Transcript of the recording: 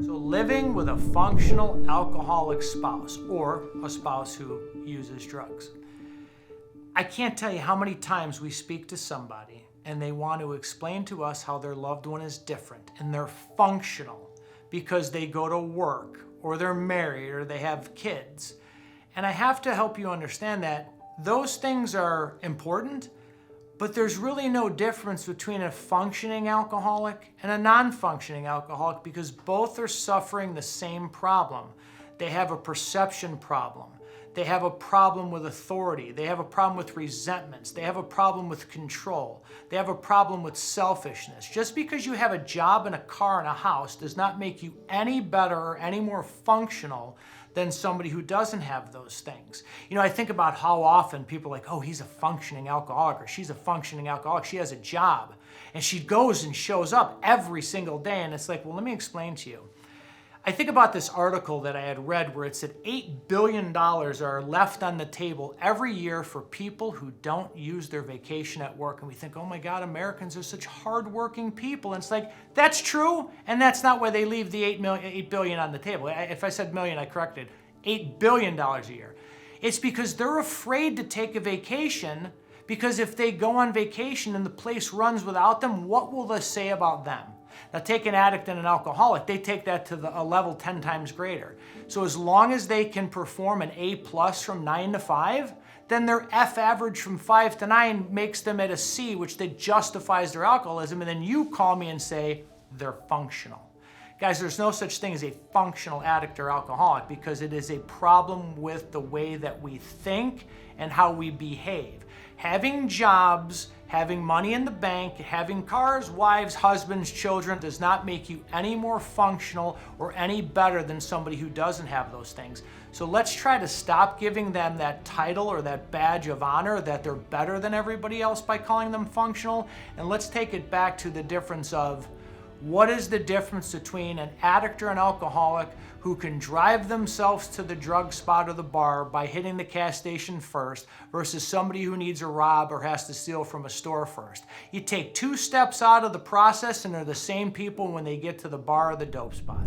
So living with a functional alcoholic spouse or a spouse who uses drugs. I can't tell you how many times we speak to somebody and they want to explain to us how their loved one is different and they're functional because they go to work or they're married or they have kids. And I have to help you understand that those things are important, but there's really no difference between a functioning alcoholic and a non-functioning alcoholic because both are suffering the same problem. They have a perception problem. They have a problem with authority. They have a problem with resentments. They have a problem with control. They have a problem with selfishness. Just because you have a job and a car and a house does not make you any better or any more functional than somebody who doesn't have those things. You know, I think about how often people are like, oh, he's a functioning alcoholic or she's a functioning alcoholic. She has a job and she goes and shows up every single day. And it's like, well, let me explain to you. I think about this article that I had read where it said $8 billion are left on the table every year for people who don't use their vacation at work. And we think, oh my God, Americans are such hardworking people. And it's like, that's true. And that's not why they leave the $8 billion on the table. If I said million, I corrected. $8 billion a year. It's because they're afraid to take a vacation because if they go on vacation and the place runs without them, what will they say about them? Now take an addict and an alcoholic, they take that to a level 10 times greater. So as long as they can perform an A+ from 9 to 5, then their F average from 5 to 9 makes them at a C, which then justifies their alcoholism, and then you call me and say they're functional. Guys, there's no such thing as a functional addict or alcoholic because it is a problem with the way that we think and how we behave. Having jobs, having money in the bank, having cars, wives, husbands, children does not make you any more functional or any better than somebody who doesn't have those things. So let's try to stop giving them that title or that badge of honor that they're better than everybody else by calling them functional, and let's take it back to the difference of what is the difference between an addict or an alcoholic who can drive themselves to the drug spot or the bar by hitting the gas station first versus somebody who needs a rob or has to steal from a store first. You take 2 steps out of the process and they're the same people when they get to the bar or the dope spot.